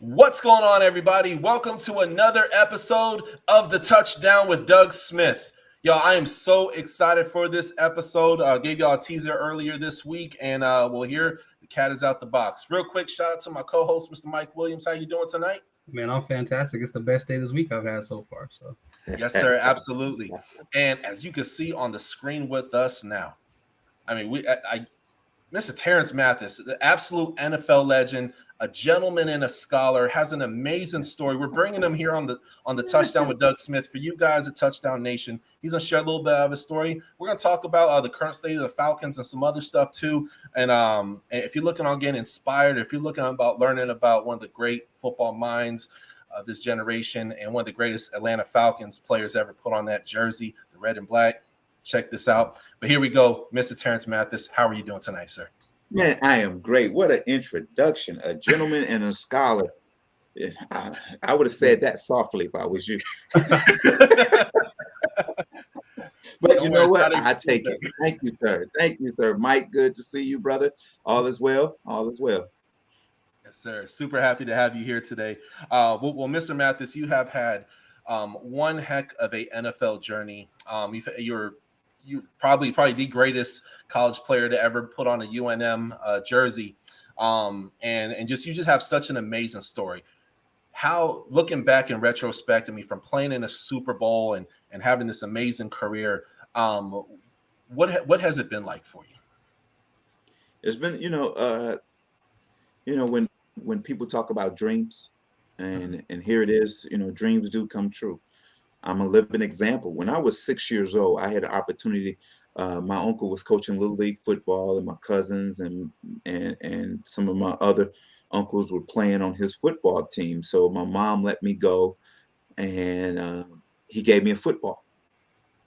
What's going on, everybody? Welcome to another episode of The Touchdown with Doug Smith. Yo, I am so excited for this episode. I gave y'all a teaser earlier this week, and we'll hear the cat is out the box. Real quick, shout out to my co-host, Mr. Mike Williams. How you doing tonight? Man, I'm fantastic. It's the best day this week I've had so far. So Yes, sir, absolutely. And as you can see on the screen with us now, I mean, Mr. Terance Mathis, the absolute NFL legend, a gentleman and a scholar, has an amazing story. We're bringing him here on the Touchdown with Doug Smith for you guys at Touchdown Nation. He's gonna share a little bit of his story. We're gonna talk about the current state of the Falcons and some other stuff too. And if you're looking on getting inspired, if you're looking about learning about one of the great football minds of this generation and one of the greatest Atlanta Falcons players ever put on that jersey, the red and black, check this out. But here we go, Mr. Terance Mathis. How are you doing tonight, sir? Man, I am great. What an introduction. A gentleman and a scholar. I would have said that softly if I was you. But you know what? I take it. Thank you, sir. Thank you, sir. Mike, good to see you, brother. All is well. All is well. Yes, sir. Super happy to have you here today. Well, Mr. Mathis, you have had one heck of a NFL journey. You probably the greatest college player to ever put on a UNM jersey, and you just have such an amazing story. How, looking back in retrospect, I mean, from playing in a Super Bowl and having this amazing career, what has it been like for you? It's been, when people talk about dreams, and here it is, dreams do come true. I'm a living example. When I was 6 years old, I had an opportunity. My uncle was coaching Little League football, and my cousins and some of my other uncles were playing on his football team. So my mom let me go, and he gave me a football.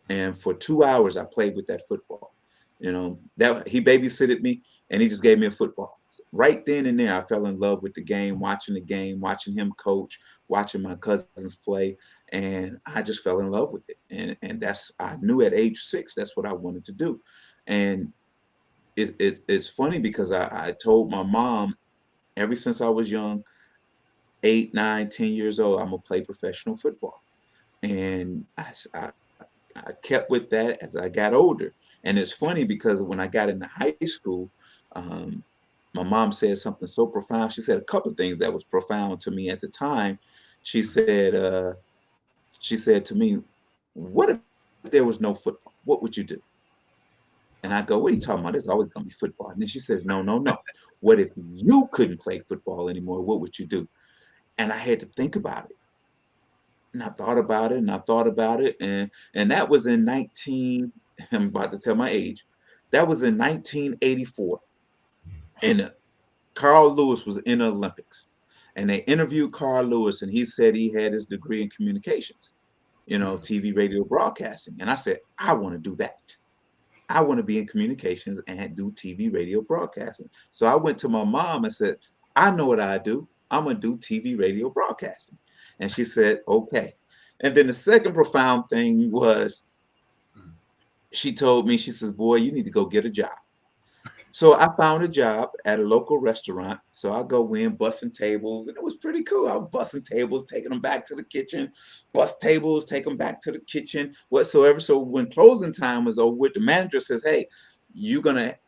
And for 2 hours, I played with that football. That he babysitted me, and he just gave me a football. Right then and there, I fell in love with the game, watching him coach, watching my cousins play, and I just fell in love with it. And I knew at age 6 that's what I wanted to do. And it's funny because I told my mom ever since I was young, 8, 9, 10 years old, I'm gonna play professional football. And I kept with that as I got older. And it's funny because when I got into high school, um, my mom said something so profound. She said a couple of things that was profound to me at the time. She said, she said to me, "What if there was no football? What would you do?" And I go, "What are you talking about? There's always going to be football." And then she says, "No, no, no. What if you couldn't play football anymore? What would you do?" And I had to think about it. And I thought about it, and I thought about it, and that was in 19. I'm about to tell my age. That was in 1984, and Carl Lewis was in the Olympics, and they interviewed Carl Lewis, and he said he had his degree in communications, TV, radio, broadcasting. And I said, I want to do that. I want to be in communications and do TV, radio, broadcasting. So I went to my mom and said, I know what I do. I'm going to do TV, radio, broadcasting. And she said, okay. And then the second profound thing was she told me, she says, boy, you need to go get a job. So I found a job at a local restaurant. So I go in, busting tables, and it was pretty cool. I was busting tables, taking them back to the kitchen, bust tables, take them back to the kitchen, whatsoever. So when closing time was over, the manager says, hey, you're going to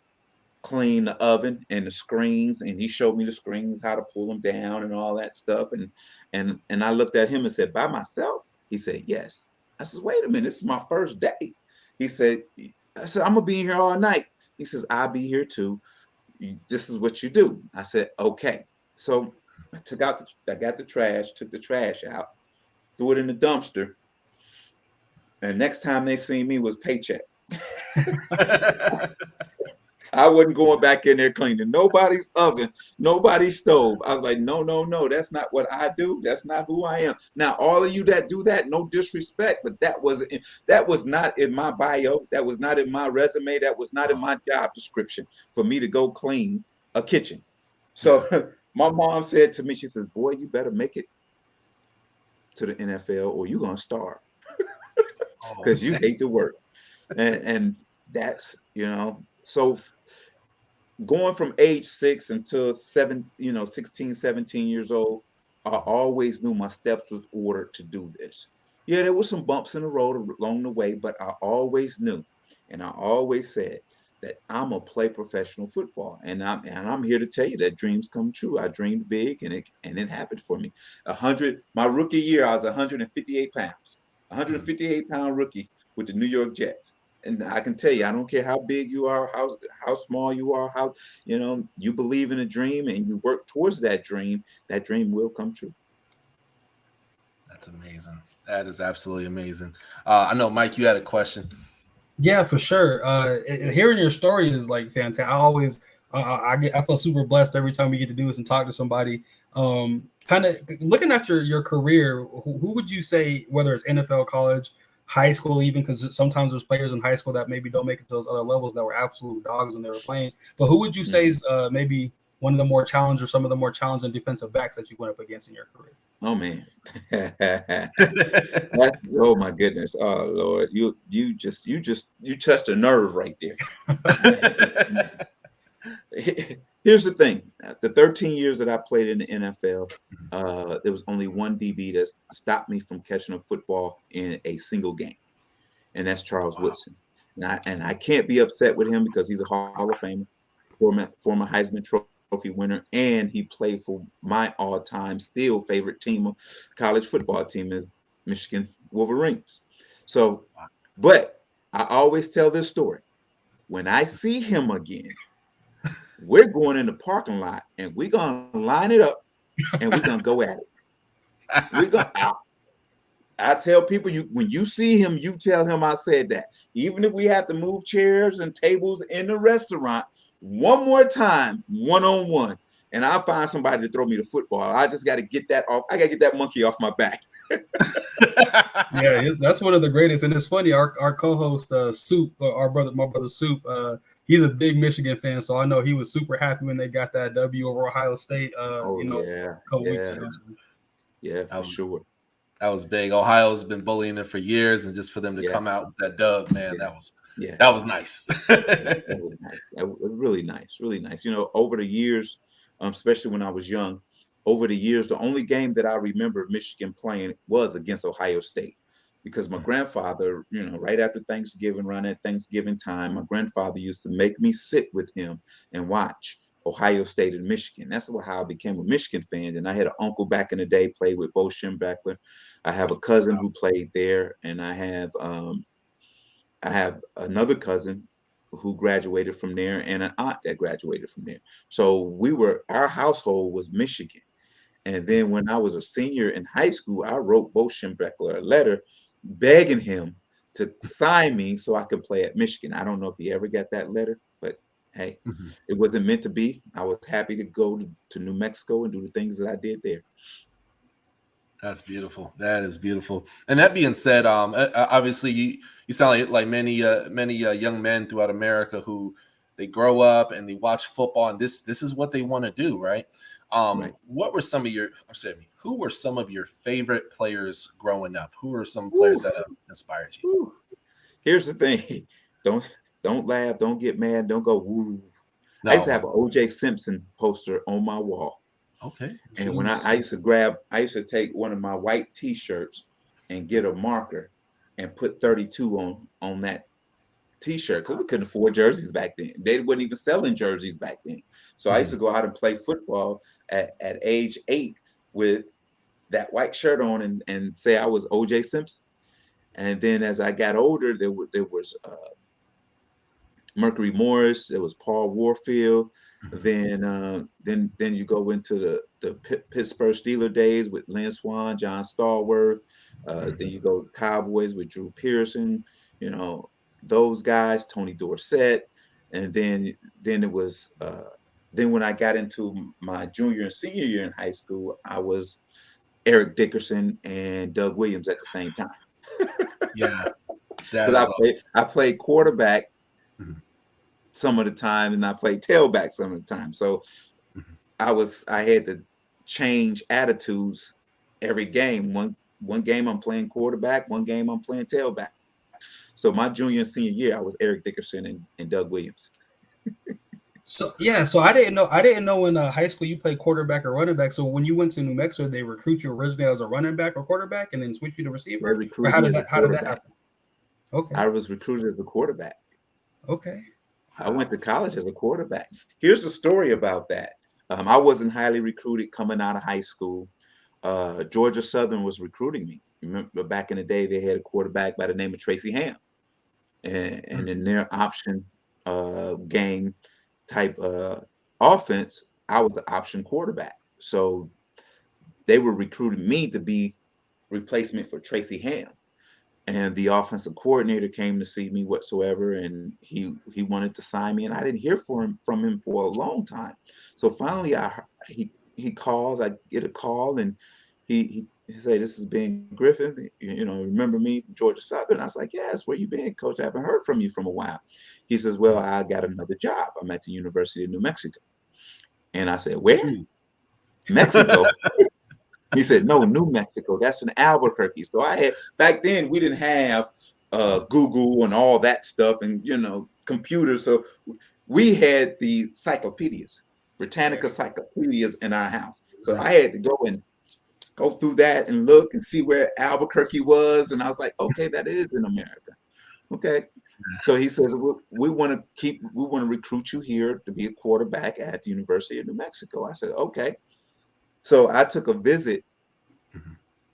clean the oven and the screens. And he showed me the screens, how to pull them down and all that stuff. And I looked at him and said, by myself? He said, yes. I said, wait a minute, this is my first day. He said, I'm going to be here all night. He says, I'll be here too. This is what you do. I said, okay. So I got the trash, took the trash out, threw it in the dumpster. And next time they seen me was paycheck. I wasn't going back in there cleaning nobody's oven, nobody's stove. I was like, no, no, no, that's not what I do. That's not who I am. Now, all of you that do that, no disrespect, but that was not in my bio. That was not in my resume. That was not in my job description for me to go clean a kitchen. So my mom said to me, she says, boy, you better make it to the NFL or you're going to starve because you hate to work. And that's, so going from age 6 until 16, 17 years old, I always knew my steps was ordered to do this. Yeah, there was some bumps in the road along the way, but I always knew, and I always said that I'm gonna play professional football, and I'm here to tell you that dreams come true. I dreamed big, and it happened for me. My rookie year, I was 158 pounds, Mhm. 158-pound rookie with the New York Jets. And I can tell you, I don't care how big you are, how small you are, how you believe in a dream and you work towards that dream will come true. That's amazing. That is absolutely amazing. I know, Mike, you had a question. Yeah, for sure. Hearing your story is like fantastic. I feel super blessed every time we get to do this and talk to somebody. Kind of looking at your career, who would you say, whether it's NFL, college, high school, even because sometimes there's players in high school that maybe don't make it to those other levels that were absolute dogs when they were playing. But who would you say Mhm. is maybe one of the more challenged or some of the more challenging defensive backs that you went up against in your career? Oh man. Oh my goodness. Oh Lord. You touched a nerve right there. Here's the thing. The 13 years that I played in the NFL, there was only one DB that stopped me from catching a football in a single game, and that's Charles Wow. Woodson. And I can't be upset with him because he's a Hall of Famer, former Heisman Trophy winner, and he played for my all-time still favorite team, college football team, is Michigan Wolverines. So, but I always tell this story. When I see him again, we're going in the parking lot and we're gonna line it up and we're gonna go at it. We're gonna I tell people, when you see him, you tell him I said that. Even if we have to move chairs and tables in the restaurant one more time, one on one, and I'll find somebody to throw me the football. I just got to get that off. I got to get that monkey off my back. Yeah, that's one of the greatest, and it's funny. Our co-host Soup, my brother Soup, he's a big Michigan fan, so I know he was super happy when they got that W over Ohio State. Oh A yeah, couple weeks yeah, ago. yeah, That for was, sure. that was big. Ohio's been bullying them for years, and just for them to Yeah, come out with that dub, man, yeah, yeah. that was nice. That was nice. That was really nice, really nice. Over the years, especially when I was young, over the years, the only game that I remember Michigan playing was against Ohio State, because my grandfather, right after Thanksgiving, around at Thanksgiving time, my grandfather used to make me sit with him and watch Ohio State and Michigan. That's how I became a Michigan fan. And I had an uncle back in the day, played with Bo Schembechler. I have a cousin who played there, and I have another cousin who graduated from there and an aunt that graduated from there. So our household was Michigan. And then when I was a senior in high school, I wrote Bo Schembechler a letter begging him to sign me so I could play at Michigan. I don't know if he ever got that letter, but hey, Mhm. it wasn't meant to be. I was happy to go to New Mexico and do the things that I did there. That's beautiful. That is beautiful. And that being said, obviously you sound like many young men throughout America who they grow up and they watch football, and this is what they want to do, right? Right. What were some of your? I'm saying, who were some of your favorite players growing up? Who were some players Woo, that have inspired you? woo. Here's the thing. Don't don't laugh, don't get mad, don't go woo. I used to No. have an OJ Simpson poster on my wall. Okay. And when I used to take one of my white t-shirts and get a marker and put 32 on that t-shirt, because we couldn't afford jerseys back then. They weren't even selling jerseys back then. So I used to Mhm. go out and play football at age 8 with that white shirt on and say I was OJ Simpson. And then as I got older, there was Mercury Morris, there was Paul Warfield. Mhm. Then you go into the Pittsburgh Steeler days with Lynn Swan, John Stallworth. Then you go Cowboys with Drew Pearson. You know those guys, Tony Dorsett, and then it was then when I got into my junior and senior year in high school, I was Eric Dickerson and Doug Williams at the same time Yeah, that because is I played quarterback awesome. some of the time and I played tailback some of the time. So Mhm. I had to change attitudes every game. One game I'm playing quarterback, one game I'm playing tailback. So my junior and senior year, I was Eric Dickerson and Doug Williams. So yeah, so I didn't know in high school you played quarterback or running back. So when you went to New Mexico, they recruit you originally as a running back or quarterback, and then switch you to They receiver, or recruited me as a how did that quarterback. happen? Okay, I was recruited as a quarterback. okay, I went to college as a quarterback. Here's the story about that. I wasn't highly recruited coming out of high school. Georgia Southern was recruiting me. Remember back in the day, they had a quarterback by the name of Tracy Ham, and in their option game type offense, I was the option quarterback. So they were recruiting me to be replacement for Tracy Ham. And the offensive coordinator came to see me whatsoever, and he wanted to sign me, and I didn't hear from him for a long time. So finally, he calls. I get a call, and he said, "This is Ben Griffin. Remember me from Georgia Southern?" I was like, "Yes. Where you been, Coach? I haven't heard from you from a while." He says, "Well, I got another job. I'm at the University of New Mexico." And I said, "Where? Mexico?" He said, "No, New Mexico. That's in Albuquerque." So back then we didn't have Google and all that stuff and computers. So we had the encyclopedias, Britannica encyclopedias in our house. So I had to go through that and look and see where Albuquerque was. And I was like, okay, that is in America. Okay. So he says, we want to recruit you here to be a quarterback at the University of New Mexico. I said, okay. So I took a visit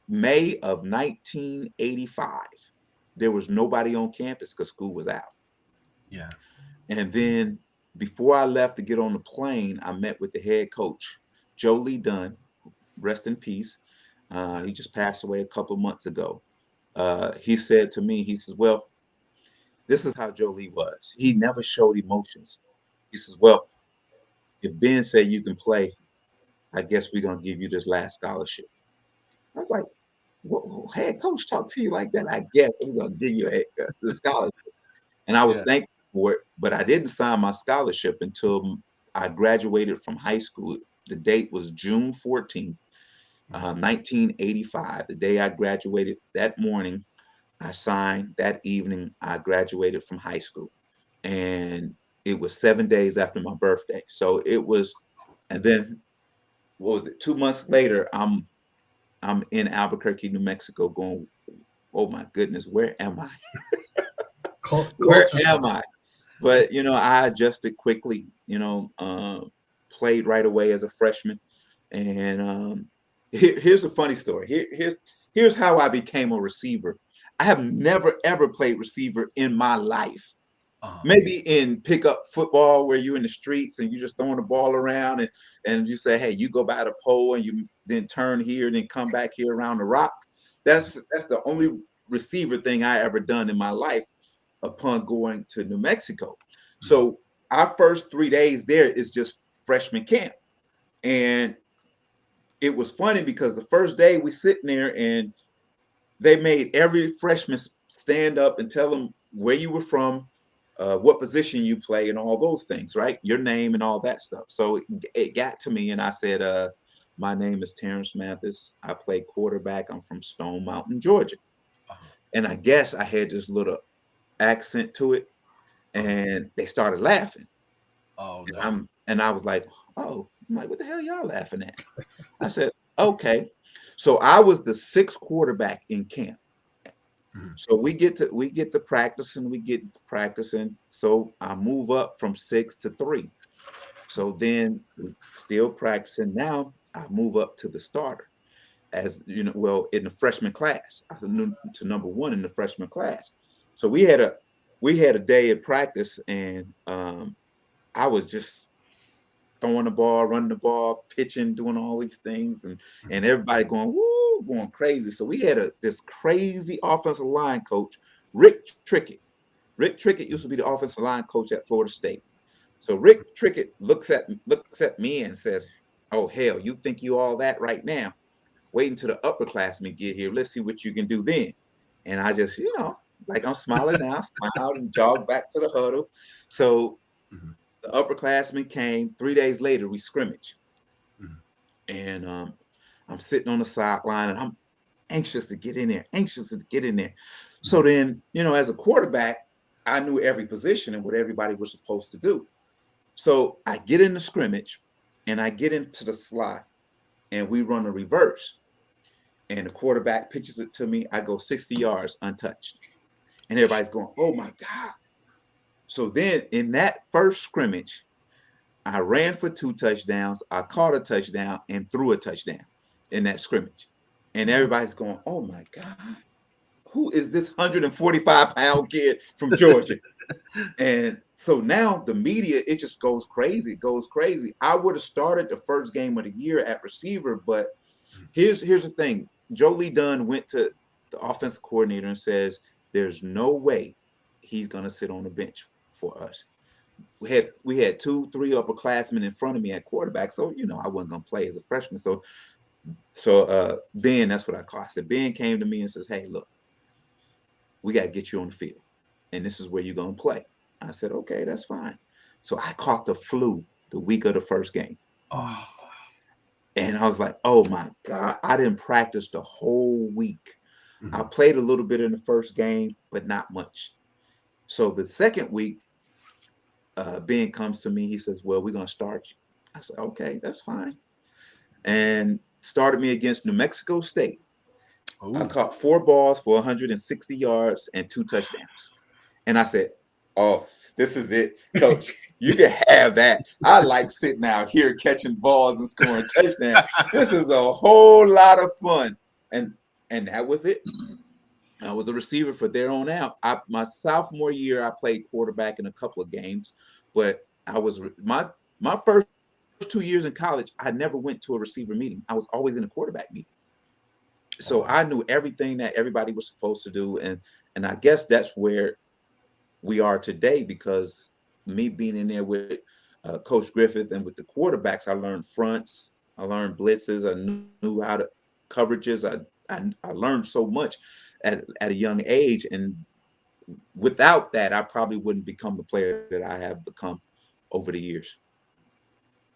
May of 1985. There was nobody on campus because school was out. Yeah. And then before I left to get on the plane, I met with the head coach, Joe Lee Dunn, rest in peace. He just passed away a couple of months ago. He said to me, he says, "Well, this is how Joe Lee was. He never showed emotions." He says, "Well, if Ben said you can play, I guess we're going to give you this last scholarship." I was like, "Well, head coach talk to you like that? I guess I'm going to give you the scholarship." And I was thankful for it, but I didn't sign my scholarship until I graduated from high school. The date was June 14th, 1985. The day I graduated, that morning, I signed. That evening, I graduated from high school. And it was 7 days after my birthday. So it was, and then what was it? 2 months later, I'm in Albuquerque, New Mexico, going, "Oh my goodness, where am I? Where Culture am shock. I?" But I adjusted quickly. Played right away as a freshman. And here's a funny story. Here's how I became a receiver. I have never ever played receiver in my life. Maybe in pickup football where you're in the streets and you're just throwing the ball around and you say, "Hey, you go by the pole and you then turn here and then come back here around the rock." That's the only receiver thing I ever done in my life upon going to New Mexico. So our first 3 days there is just freshman camp. And it was funny because the first day we sitting there and they made every freshman stand up and tell them where you were from, what position you play, and all those things, right? Your name and all that stuff. So it got to me, and I said, "My name is Terance Mathis. I play quarterback. I'm from Stone Mountain, Georgia." And I guess I had this little accent to it, and they started laughing. Oh no. And I was like, "Oh," I'm like, "What the hell y'all laughing at?" I said, "Okay." So I was the sixth quarterback in camp. So we get to practicing. So I move up from 6 to 3. So then we still practicing. Now I move up to the starter, as well, in the freshman class. I moved to number 1 in the freshman class. So we had a day of practice, and I was just throwing the ball, running the ball, pitching, doing all these things, and everybody going woo, going crazy. So we had this crazy offensive line coach, Rick Trickett. Rick Trickett used to be the offensive line coach at Florida State. So Rick Trickett looks at me and says, "Oh hell, you think you all that right now? Wait until the upperclassmen get here. Let's see what you can do then." And I just, like I'm smiling now, smiled and jogged back to the huddle. So the upperclassmen came. 3 days later, we scrimmaged. And I'm sitting on the sideline and I'm anxious to get in there, anxious to get in there. So then, as a quarterback, I knew every position and what everybody was supposed to do. So I get in the scrimmage and I get into the slot and we run a reverse. And the quarterback pitches it to me. I go 60 yards untouched. And everybody's going, oh my God. So then in that first scrimmage, I ran for 2 touchdowns. I caught a touchdown and threw a touchdown in that scrimmage. And everybody's going, oh my God, who is this 145-pound kid from Georgia? And so now the media, it just goes crazy. It goes crazy. I would have started the first game of the year at receiver, but here's the thing. Joe Lee Dunn went to the offensive coordinator and says, there's no way he's going to sit on the bench for us. We had 2, 3 upperclassmen in front of me at quarterback, so I wasn't going to play as a freshman. So Ben, that's what I call. I said, Ben came to me and says, hey, look, we got to get you on the field, and this is where you're going to play. I said, okay, that's fine. So I caught the flu the week of the first game. Oh. And I was like, oh my God, I didn't practice the whole week. I played a little bit in the first game, but not much. So the second week, Ben comes to me. He says, well, we're going to start you. I said, okay, that's fine. And started me against New Mexico State. Ooh. I caught 4 balls for 160 yards and 2 touchdowns. And I said, oh, this is it, Coach. You can have that. I like sitting out here catching balls and scoring touchdowns. This is a whole lot of fun. And that was it. I was a receiver for there on out. My sophomore year, I played quarterback in a couple of games, but I was my first 2 years in college, I never went to a receiver meeting. I was always in a quarterback meeting. So I knew everything that everybody was supposed to do. And I guess that's where we are today, because me being in there with Coach Griffith and with the quarterbacks, I learned fronts, I learned blitzes, I knew how to coverages. I learned so much at a young age. And without that, I probably wouldn't become the player that I have become over the years.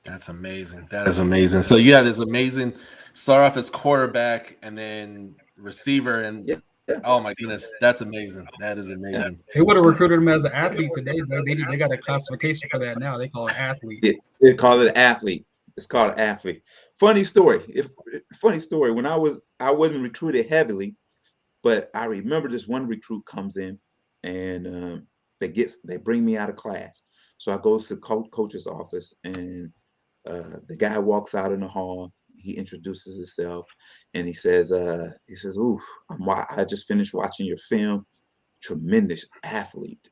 That's amazing. That is amazing. So you had this amazing start off as quarterback and then receiver, and oh my goodness, that's amazing. That is amazing. They would have recruited him as an athlete today. They got a classification for that now. They call it athlete. They call it athlete. It's called an athlete. Funny story. Funny story. When I wasn't recruited heavily, but I remember this one recruit comes in and they bring me out of class. So I go to the coach's office, and the guy walks out in the hall. He introduces himself, and he says, "Ooh, I just finished watching your film. Tremendous athlete,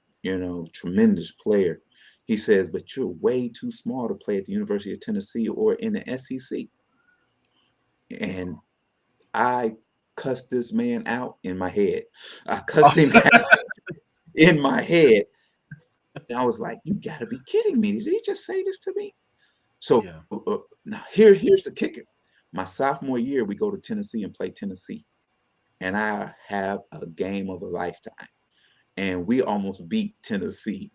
tremendous player." He says, "But you're way too small to play at the University of Tennessee or in the SEC." And I cussed this man out in my head. I cussed him out in my head. And I was like, you got to be kidding me. Did he just say this to me? So now here's the kicker. My sophomore year, we go to Tennessee and play Tennessee. And I have a game of a lifetime. And we almost beat Tennessee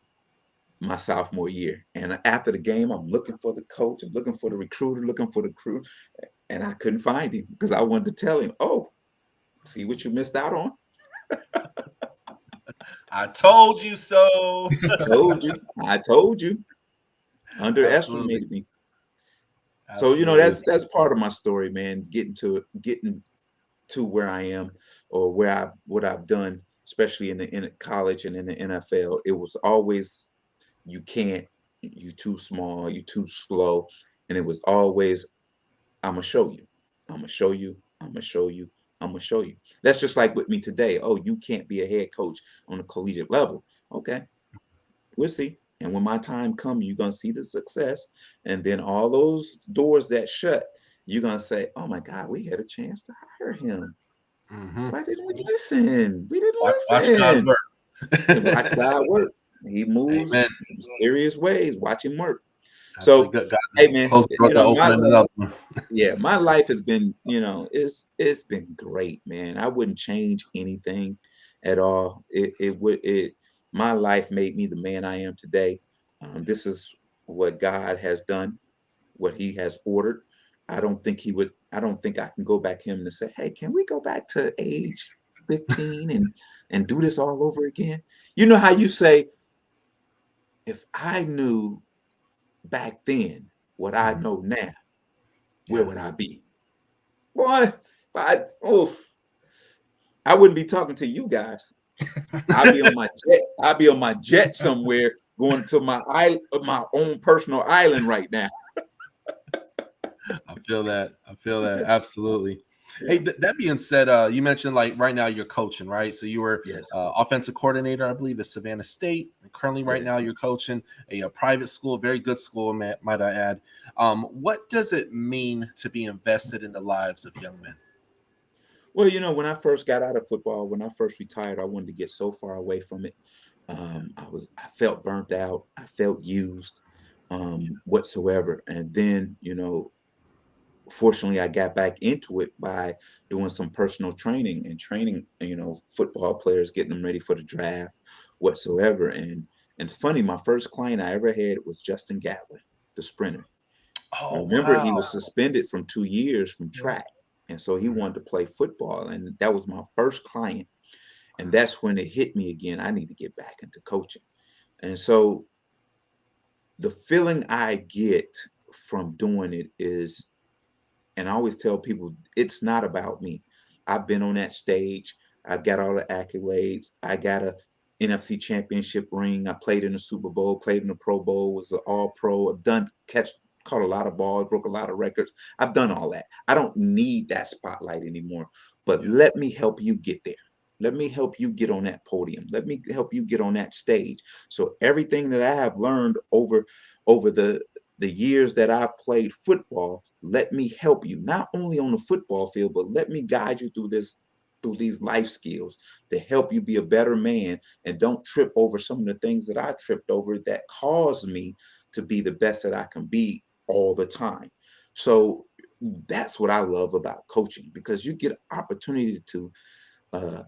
my sophomore year. And after the game, I'm looking for the coach. I'm looking for the recruiter, looking for the crew. And I couldn't find him because I wanted to tell him, oh, see what you missed out on? I told you so. I told you. Underestimated me. Absolutely. So, that's part of my story, man, getting to where I am, or what I've done, especially in college and in the NFL. It was always, you too small, you too slow. And it was always, I'm going to show you. I'm going to show you. I'm going to show you. I'm going to show you. That's just like with me today. Oh, you can't be a head coach on a collegiate level. Okay, we'll see. And when my time comes, you're going to see the success. And then all those doors that shut, you're going to say, oh my God, we had a chance to hire him. Mm-hmm. Why didn't we listen? We didn't listen. Watch God work. Watch God work. He moves in mysterious ways. Watch him work. So, hey man, my life has been, it's been great, man. I wouldn't change anything at all. My life made me the man I am today. This is what God has done, what He has ordered. I don't think I can go back him and say, hey, can we go back to age 15 and do this all over again? You know how you say, if I knew back then, what I Mhm. know now, where Yeah. would I be? Boy, if I wouldn't be talking to you guys. I'd be on my jet. I'd be on my jet somewhere going to my own personal island right now. I feel that. I feel that. Absolutely. Hey, Yeah. that being said, you mentioned like right now you're coaching, right? So you were Yes. offensive coordinator, I believe, at Savannah State. And currently, right Yeah. now, you're coaching a private school, very good school, might I add. What does it mean to be invested in the lives of young men? Well, when I first got out of football, when I first retired, I wanted to get so far away from it. I felt burnt out. I felt used, whatsoever. And then, fortunately, I got back into it by doing some personal training and training, football players, getting them ready for the draft, whatsoever. And it's funny, my first client I ever had was Justin Gatlin, the sprinter. Oh, Remember, wow. he was suspended from 2 years from Yeah. track, and so he Mhm. wanted to play football, and that was my first client. And that's when it hit me again. I need to get back into coaching. And so the feeling I get from doing it is, and I always tell people, it's not about me. I've been on that stage. I've got all the accolades. I got a NFC championship ring. I played in the Super Bowl, played in the Pro Bowl, was an all pro. I've caught a lot of balls, broke a lot of records. I've done all that. I don't need that spotlight anymore. But Yeah. let me help you get there. Let me help you get on that podium. Let me help you get on that stage. So everything that I have learned over the years that I've played football, let me help you, not only on the football field, but let me guide you through these life skills to help you be a better man, and don't trip over some of the things that I tripped over that caused me to be the best that I can be all the time. So that's what I love about coaching, because you get an opportunity to uh,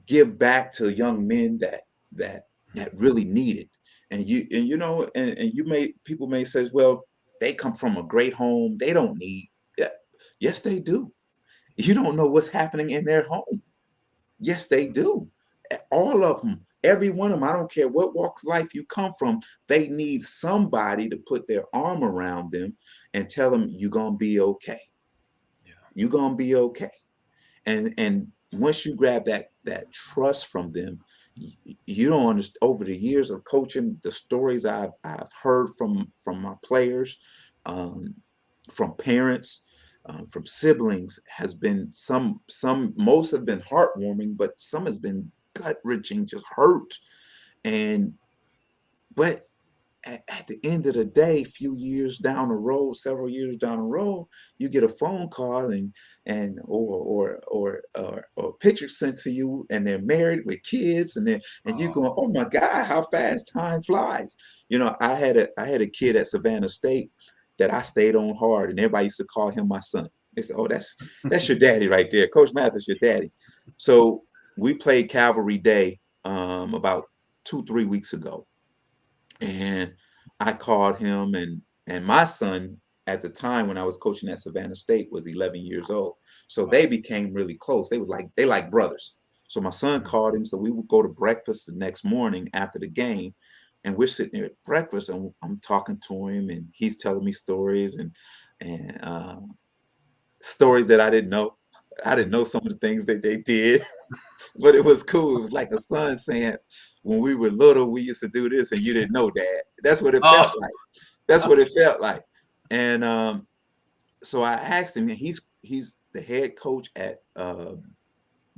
give back to young men that Mhm. that really need it. And you may people may say, well, they come from a great home, they don't need. Yeah. Yes, they do. You don't know what's happening in their home. Yes, they do. All of them, every one of them, I don't care what walk of life you come from, they need somebody to put their arm around them and tell them, you're gonna be okay. Yeah. You're gonna be okay. And once you grab that trust from them, you don't understand. Over the years of coaching, the stories I've heard from my players, um, from parents, from siblings, has been some most have been heartwarming, but some has been gut wrenching, just hurt. And but at the end of the day, few years down the road, several years down the road, you get a phone call or a picture sent to you, and they're married with kids, and you going, Oh, oh my God, how fast time flies. I had a kid at Savannah State that I stayed on hard, and everybody used to call him my son. They said, oh, that's your daddy right there. Coach Mathis, your daddy. So we played Calvary Day about 2, 3 weeks ago, and I called him, and my son at the time when I was coaching at Savannah State was 11 years old. So they wow. became really close. They like brothers. So my son Mhm. called him. So we would go to breakfast the next morning after the game. And we're sitting there at breakfast, and I'm talking to him, and he's telling me stories and stories that I didn't know. I didn't know some of the things that they did, but it was cool. It was like a son saying, when we were little, we used to do this and you didn't know, Dad. That's what it Oh, felt like. That's what it felt like. And so I asked him, and he's the head coach at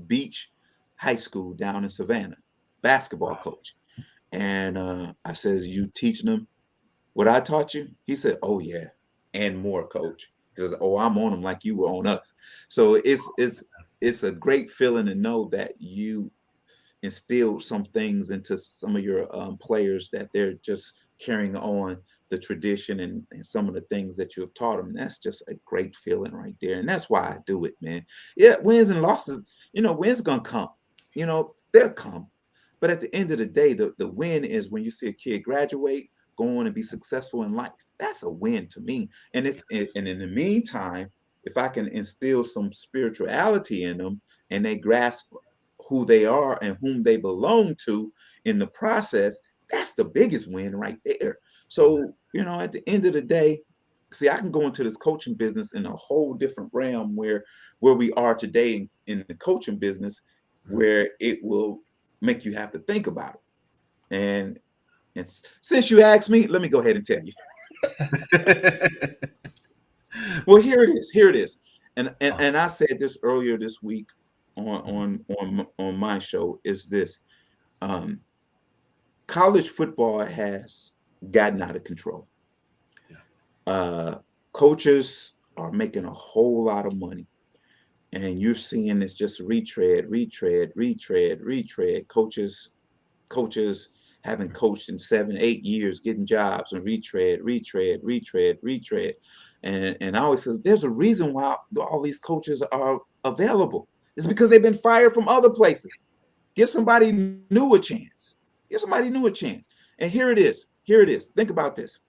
Beach High School down in Savannah, basketball wow. coach. And I says, you teaching them what I taught you? He said, oh yeah, and more, coach. He says, oh, I'm on them like you were on us. So it's a great feeling to know that you instilled some things into some of your players, that they're just carrying on the tradition and some of the things that you have taught them. And that's just a great feeling right there. And that's why I do it, man. Yeah, wins and losses, wins gonna come. They'll come. But at the end of the day, the win is when you see a kid graduate, go on and be successful in life. That's a win to me. And in the meantime, if I can instill some spirituality in them, and they grasp who they are and whom they belong to in the process, that's the biggest win right there. So, at the end of the day, see, I can go into this coaching business in a whole different realm where we are today in the coaching business, where it will make you have to think about it. And since you asked me, let me go ahead and tell you. Well, here it is. Here it is. And I said this earlier this week on my show, is this. College football has gotten out of control. Coaches are making a whole lot of money, and you're seeing this just retread. Coaches having coached in 7, 8 years, getting jobs, and retread. And I always say there's a reason why all these coaches are available. It's because they've been fired from other places. Give somebody new a chance. And here it is. Think about this.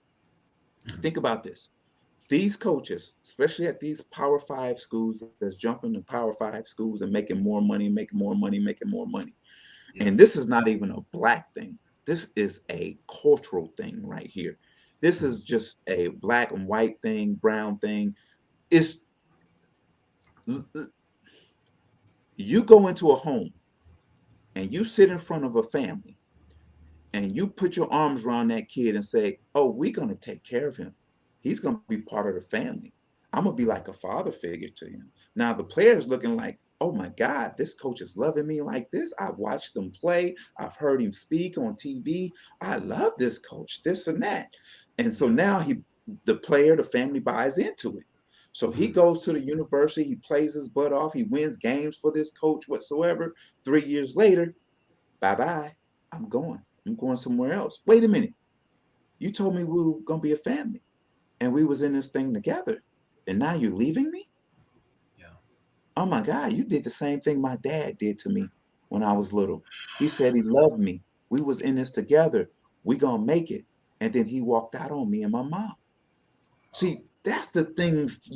These coaches, especially at these Power 5 schools, that's jumping to Power 5 schools and making more money. Yeah. And this is not even a black thing. This is a cultural thing right here. This is just a black and white thing, brown thing. You go into a home and you sit in front of a family and you put your arms around that kid and say, oh, we're going to take care of him. He's going to be part of the family. I'm going to be like a father figure to him. Now the player's looking like, oh my God, this coach is loving me like this. I've watched him play. I've heard him speak on TV. I love this coach, this and that. And so now the family buys into it. So he goes to the university, he plays his butt off, he wins games for this coach whatsoever. 3 years later, bye-bye, I'm going somewhere else. Wait a minute. You told me we were going to be a family and we was in this thing together, and now you're leaving me? Yeah. Oh my God, you did the same thing my dad did to me when I was little. He said he loved me. We was in this together. We gonna make it. And then he walked out on me and my mom. See, that's the things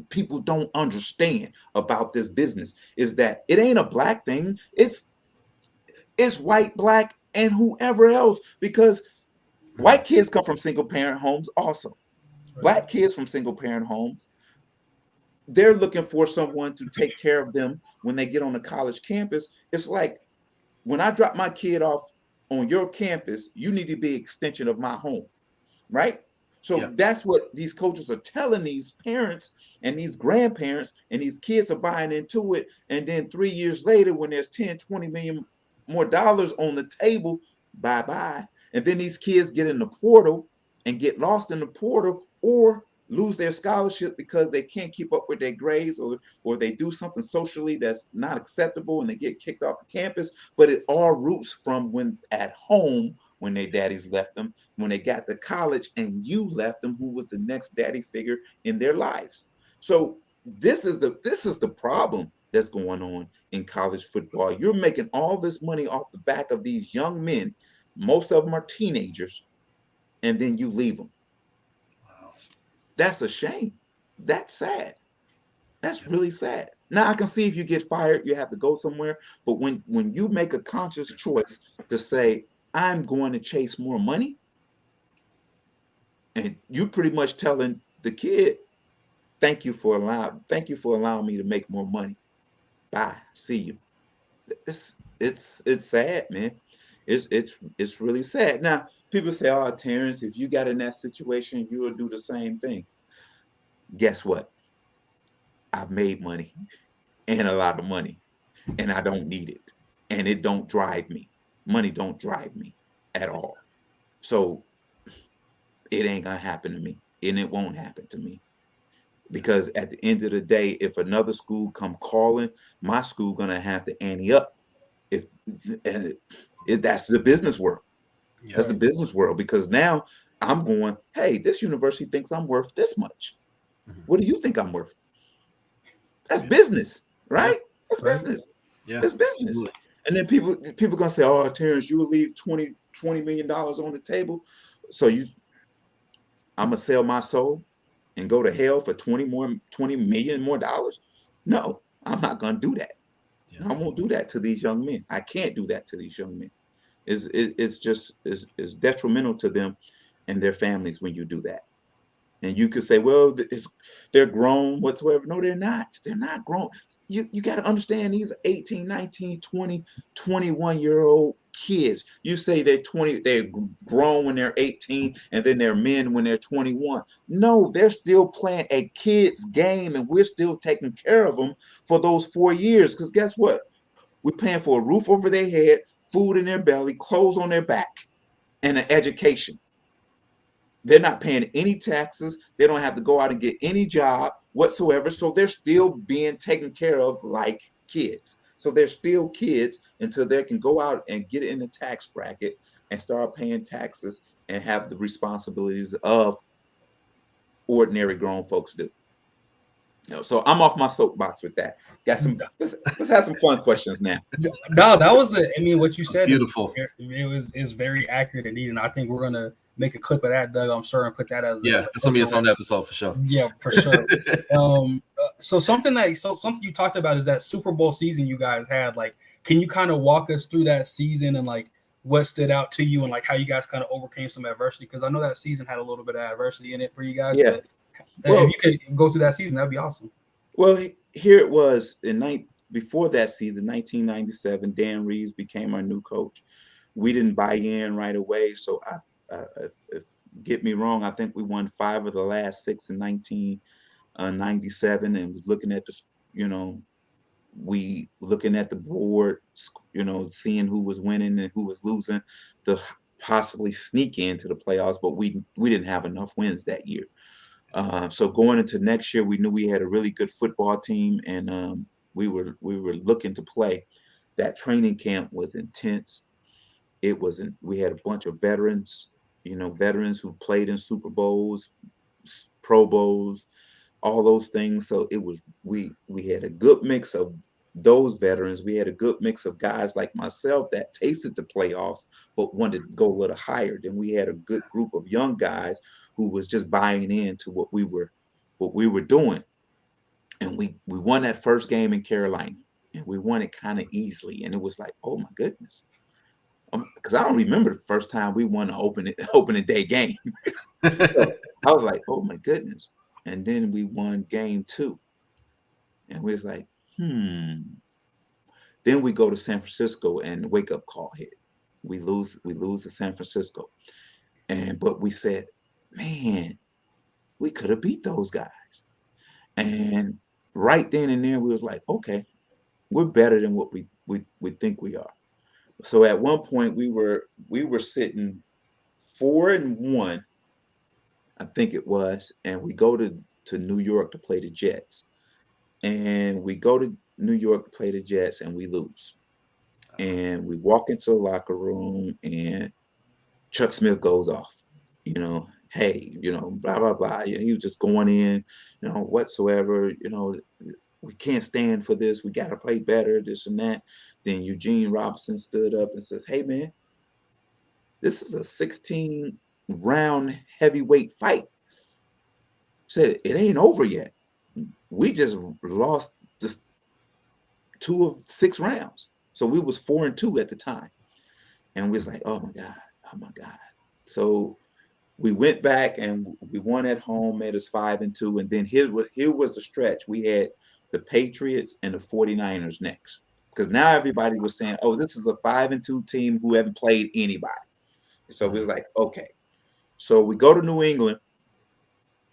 people don't understand about this business, is that it ain't a black thing. It's white, black, and whoever else, because white kids come from single parent homes also. Black kids from single parent homes, they're looking for someone to take care of them when they get on the college campus. It's like, when I drop my kid off on your campus, you need to be an extension of my home, right? So that's what these coaches are telling these parents and these grandparents, and these kids are buying into it. And then 3 years later, when there's 10, 20 million more dollars on the table, bye-bye. And then these kids get in the portal and get lost in the portal, or lose their scholarship because they can't keep up with their grades, or they do something socially that's not acceptable and they get kicked off the campus. But it all roots from when at home, when their daddies left them, when they got to college and you left them, who was the next daddy figure in their lives. So this is the problem that's going on in college football. You're making all this money off the back of these young men. Most of them are teenagers, and then you leave them. That's a shame. That's sad. That's really sad. Now I can see if you get fired, you have to go somewhere. But when you make a conscious choice to say, I'm going to chase more money, and you pretty much telling the kid, thank you for allowing me to make more money. Bye. See you. It's sad, man. It's really sad. Now, people say, oh, Terance, if you got in that situation, you will do the same thing. Guess what? I've made money, and a lot of money, and I don't need it, and it don't drive me. Money don't drive me at all. So it ain't gonna happen to me, and it won't happen to me, because at the end of the day, if another school come calling, my school gonna have to ante up. That's the business world. That's the business world, because now I'm going, hey, this university thinks I'm worth this much. What do you think I'm worth? That's business, right? That's business. Yeah, it's business. Absolutely. And then people gonna say, oh, Terance, you will leave $20 million on the table. So I'm gonna sell my soul and go to hell for 20 million more dollars? No, I'm not gonna do that. Yeah. I won't do that to these young men. I can't do that to these young men. It's detrimental to them. and their families when you do that. And you could say, well, they're grown whatsoever. No, they're not. They're not grown. You got to understand these 18, 19, 20, 21-year-old kids. You say they're grown when they're 18 and then they're men when they're 21. No, they're still playing a kid's game and we're still taking care of them for those 4 years. Because guess what? We're paying for a roof over their head, food in their belly, clothes on their back, and an education. They're not paying any taxes. They don't have to go out and get any job whatsoever. So they're still being taken care of like kids. So they're still kids until they can go out and get in the tax bracket and start paying taxes and have the responsibilities of ordinary grown folks do. So I'm off my soapbox with that. Let's have some fun questions now. No, that was I mean, what you said Beautiful. is very accurate indeed, and I think we're gonna make a clip of that, Doug. I'm sure, and put that as it's gonna be its own episode for sure. Yeah, for sure. So something you talked about is that Super Bowl season you guys had. Like, can you kind of walk us through that season and like what stood out to you and like how you guys kind of overcame some adversity? Because I know that season had a little bit of adversity in it for you guys. Yeah. Well, if you could go through that season, that'd be awesome. Well, here it was before that season, 1997. Dan Reeves became our new coach. We didn't buy in right away, so if get me wrong, I think we won 5 of the last 6 in 1997, and was looking at looking at the board, seeing who was winning and who was losing to possibly sneak into the playoffs, but we didn't have enough wins that year. So going into next year, we knew we had a really good football team, and we were looking to play. That training camp was intense. We had a bunch of veterans, veterans who played in Super Bowls, Pro Bowls, all those things. So we had a good mix of those veterans. We had a good mix of guys like myself that tasted the playoffs but wanted to go a little higher. Then we had a good group of young guys who was just buying into what we were doing. And we won that first game in Carolina, and we won it kind of easily. And it was like, oh my goodness. Because I don't remember the first time we won an opening day game. So I was like, oh my goodness. And then we won game 2. And we was like, Then we go to San Francisco and the wake up call hit. We lose to San Francisco. But we said, man, we could have beat those guys. And right then and there, we was like, okay, we're better than what we think we are. So at one point we were sitting 4-1, I think it was, and we go to New York to play the Jets. And we go to New York to play the Jets and we lose. And we walk into the locker room and Chuck Smith goes off, hey, blah, blah, blah. He was just going in, whatsoever, we can't stand for this. We got to play better, this and that. Then Eugene Robinson stood up and says, hey, man, this is a 16-round heavyweight fight. Said, it ain't over yet. We just lost 2 of 6 rounds. So we was 4-2 at the time. And we was like, oh my God. So we went back and we won at home, made us 5-2. And then here was the stretch. We had the Patriots and the 49ers next. Because now everybody was saying, oh, this is a 5-2 team who haven't played anybody. So we was like, okay. So we go to New England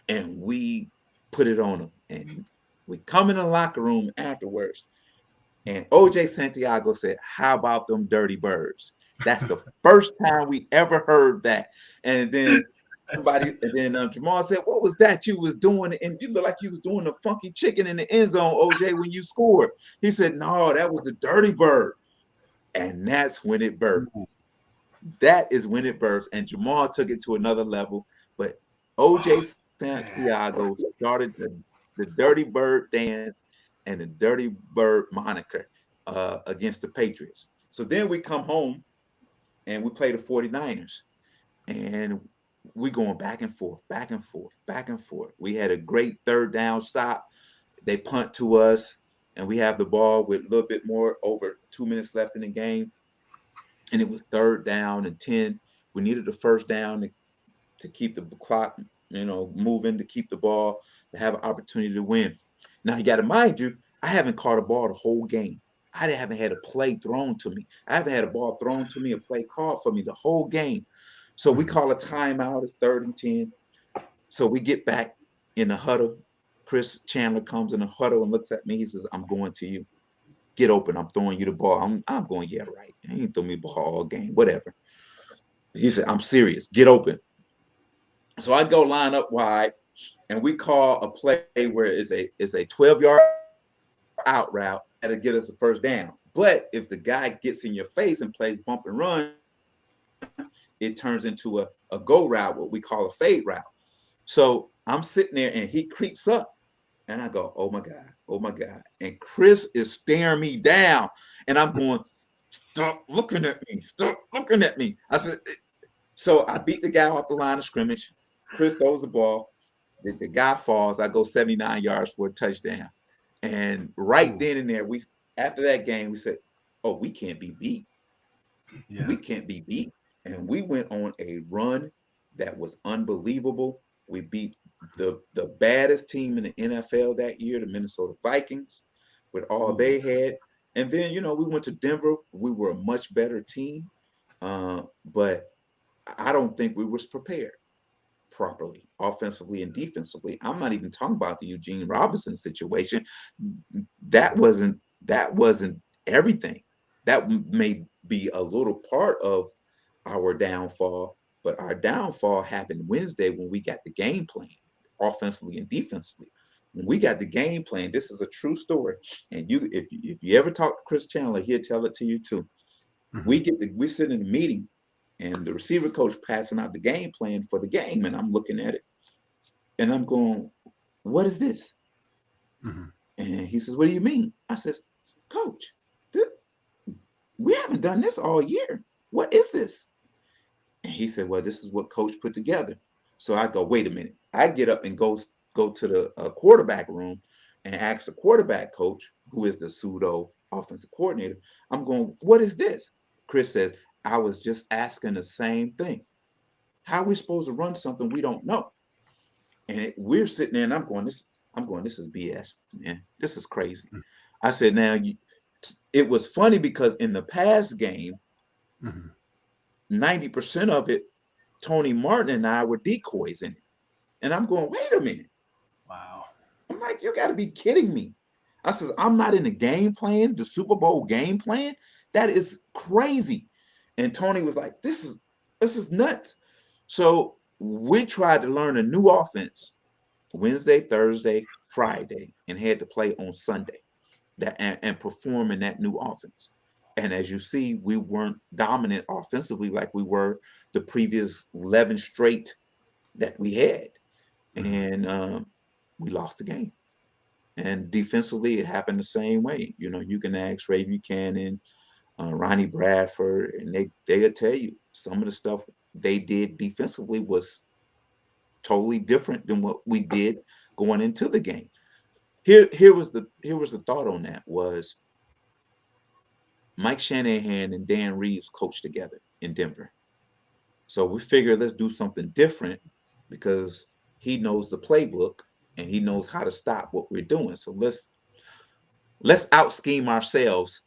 and we put it on them. And we come in the locker room afterwards. And OJ Santiago said, how about them dirty birds? That's the first time we ever heard that. And then Jamal said, what was that you was doing? And you look like you was doing the funky chicken in the end zone, OJ, when you scored. He said, no, that was the dirty bird. And that's when it burst. That is when it burst. And Jamal took it to another level. But OJ Santiago started the dirty bird dance and the dirty bird moniker against the Patriots. So then we come home and we play the 49ers. And we going back and forth. We had a great third down stop. They punt to us, and we have the ball with a little bit more over 2 minutes left in the game. And it was 3rd down and 10. We needed the first down to keep the clock, moving, to keep the ball, to have an opportunity to win. Now you got to mind you, I haven't caught a ball the whole game. I haven't had a play thrown to me. I haven't had a ball thrown to me, a play called for me the whole game. So we call a timeout. It's 3rd and 10. So we get back in the huddle. Chris Chandler comes in the huddle and looks at me. He says, "I'm going to you. Get open. I'm throwing you the ball." I'm going, "Yeah, right. He ain't throw me the ball all game. Whatever." He said, "I'm serious. Get open." So I go line up wide, and we call a play where it's a 12-yard out route that'll get us the first down. But if the guy gets in your face and plays bump and run, it turns into a go route, what we call a fade route. So I'm sitting there and he creeps up and I go, "Oh my God, oh my God." And Chris is staring me down and I'm going, "Stop looking at me, stop looking at me." I said, so I beat the guy off the line of scrimmage. Chris throws the ball. The guy falls. I go 79 yards for a touchdown. And right then and there, after that game, we said, "Oh, we can't be beat. Yeah. We can't be beat." And we went on a run that was unbelievable. We beat the baddest team in the NFL that year, the Minnesota Vikings, with all they had. And then, we went to Denver. We were a much better team. But I don't think we was prepared properly, offensively and defensively. I'm not even talking about the Eugene Robinson situation. That wasn't everything. That may be a little part of our downfall, but our downfall happened Wednesday when we got the game plan, offensively and defensively. When we got the game plan, this is a true story. And if you ever talk to Chris Chandler, he'll tell it to you too. We sit in a meeting and the receiver coach passing out the game plan for the game. And I'm looking at it and I'm going, "What is this?" And he says, "What do you mean?" I says, "Coach, we haven't done this all year. What is this?" And he said, "Well, this is what coach put together." So I go, "Wait a minute." I get up and go to the quarterback room and ask the quarterback coach, who is the pseudo offensive coordinator. I'm going, "What is this?" Chris says, "I was just asking the same thing. How are we supposed to run something we don't know?" And we're sitting there and I'm going, this is BS, man. This is crazy. I said, "Now, it was funny because in the past game, 90% of it, Tony Martin and I were decoys in it." And I'm going, "Wait a minute." Wow. I'm like, "You got to be kidding me." I says, "I'm not in the game plan, the Super Bowl game plan. That is crazy." And Tony was like, this is nuts." So we tried to learn a new offense Wednesday, Thursday, Friday, and had to play on Sunday and perform in that new offense. And as you see, we weren't dominant offensively like we were the previous 11 straight that we had. And we lost the game. And defensively, it happened the same way. You can ask Ray Buchanan, Ronnie Bradford, and they'll tell you some of the stuff they did defensively was totally different than what we did going into the game. Here was the thought on that was Mike Shanahan and Dan Reeves coached together in Denver. So we figured let's do something different because he knows the playbook and he knows how to stop what we're doing. So let's out scheme ourselves.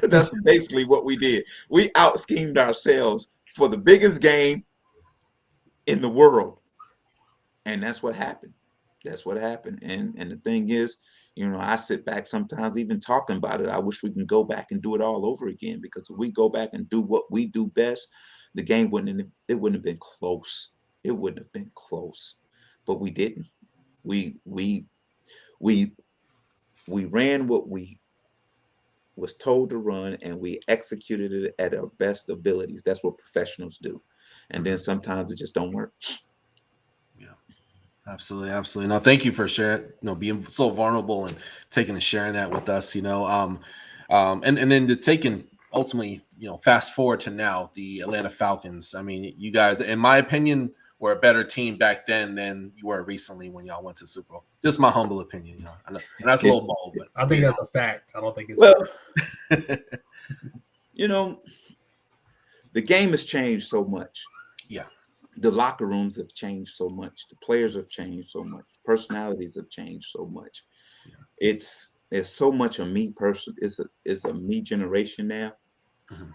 That's basically what we did. We out schemed ourselves for the biggest game in the world. And that's what happened. That's what happened. And the thing is, I sit back sometimes even talking about it. I wish we can go back and do it all over again, because if we go back and do what we do best, the game wouldn't have been close. It wouldn't have been close. But we didn't. We ran what we was told to run, and we executed it at our best abilities. That's what professionals do. And then sometimes it just don't work. Yeah, absolutely. Absolutely. No, thank you for sharing, being so vulnerable and sharing that with us, and then the taking ultimately, fast forward to now, the Atlanta Falcons. I mean, you guys, in my opinion, were a better team back then than you were recently when y'all went to Super Bowl. Just my humble opinion. I know, and that's a little bold, but I think that's a fact. I don't think it's the game has changed so much. Yeah. The locker rooms have changed so much. The players have changed so much. Personalities have changed so much. It's so much a me person. It's a me generation now. Mhm.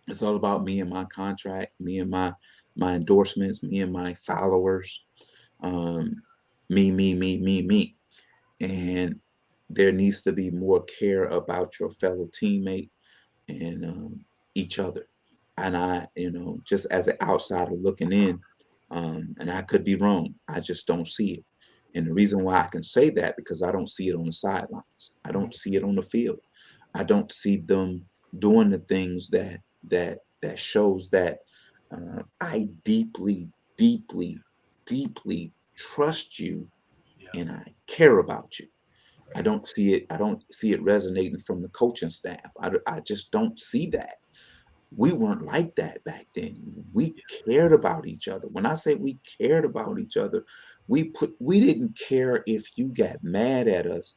It's all about me and my contract, me and my endorsements, me and my followers. Um, me. And there needs to be more care about your fellow teammate and each other. And just as an outsider looking in, and I could be wrong, I just don't see it. And the reason why I can say that because I don't see it on the sidelines. I don't see it on the field. I don't see them doing the things that shows that I deeply, deeply, deeply trust you Yeah. and I care about you. I don't see it. I don't see it resonating from the coaching staff. I just don't see that. We weren't like that back then. We cared about each other. When I say we cared about each other, we didn't care if you got mad at us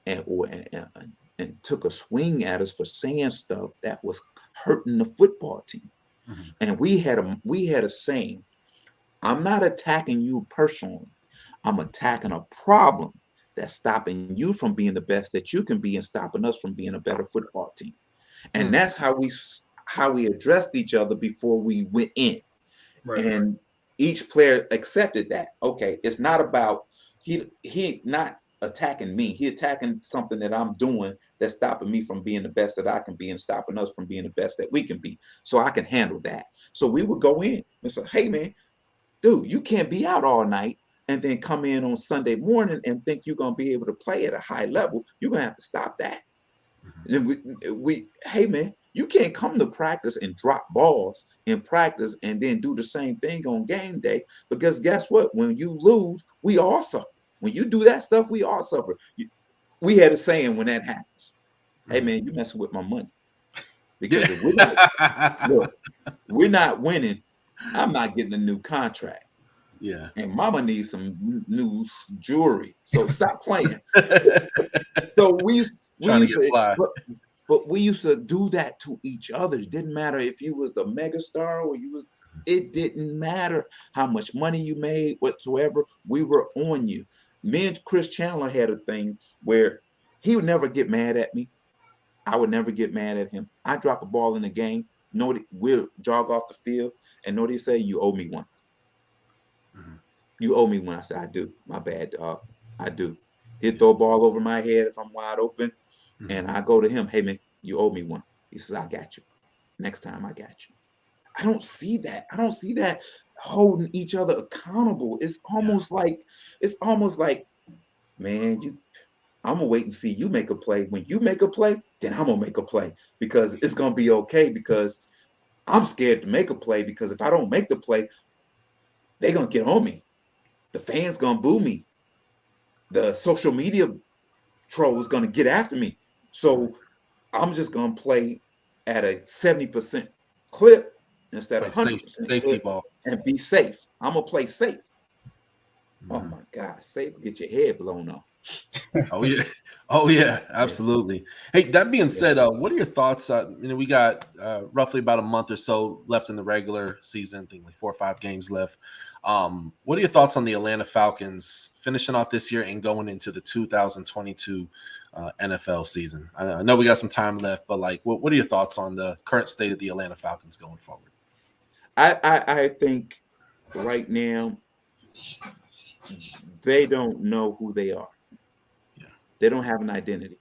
and took a swing at us for saying stuff that was hurting the football team. Mhm. And we had a saying, I'm not attacking you personally. I'm attacking a problem that's stopping you from being the best that you can be and stopping us from being a better football team. And that's how we addressed each other before we went in. Right. And each player accepted that. Okay, it's not about he not attacking me. He attacking something that I'm doing that's stopping me from being the best that I can be and stopping us from being the best that we can be. So I can handle that. So we would go in and say, hey man, dude, you can't be out all night and then come in on Sunday morning and think you're going to be able to play at a high level. You're going to have to stop that. And hey man, you can't come to practice and drop balls in practice and then do the same thing on game day because guess what? When you lose, we all suffer. When you do that stuff, we all suffer. We had a saying when that happens. Hey man, you messing with my money because if we're not winning, I'm not getting a new contract. Yeah. And mama needs some new jewelry. So stop playing. So we Trying to used get to, fly. but we used to do that to each other. It didn't matter if you was the megastar or it didn't matter how much money you made whatsoever. We were on you. Me and Chris Chandler had a thing where he would never get mad at me. I would never get mad at him. I drop a ball in the game. We'll jog off the field and know they say you owe me one. Mhm. You owe me one. I said, I do. My bad, dog. I do. He'd throw a ball over my head if I'm wide open. Mhm. And I go to him, hey man, you owe me one. He says, I got you. Next time I got you. I don't see that. I don't see that holding each other accountable. It's almost like, man, I'm gonna wait and see you make a play. When you make a play, then I'm gonna make a play because it's gonna be okay because I'm scared to make a play because if I don't make the play, they're gonna get on me. The fans gonna boo me. The social media troll is gonna get after me. So I'm just gonna play at a 70% clip instead of Play safe, 100% safety clip ball. and be safe. I'm gonna play safe. Oh Mhm. my God, safe will get your head blown off. Oh yeah, oh yeah, Yeah, absolutely. Hey, that being yeah. said, what are your thoughts? We got roughly about a month or so left in the regular season. I think like 4 or 5 games left. What are your thoughts on the Atlanta Falcons finishing off this year and going into the 2022 NFL season? I know we got some time left, but like, what are your thoughts on the current state of the Atlanta Falcons going forward? I think right now they don't know who they are. Yeah, They don't have an identity,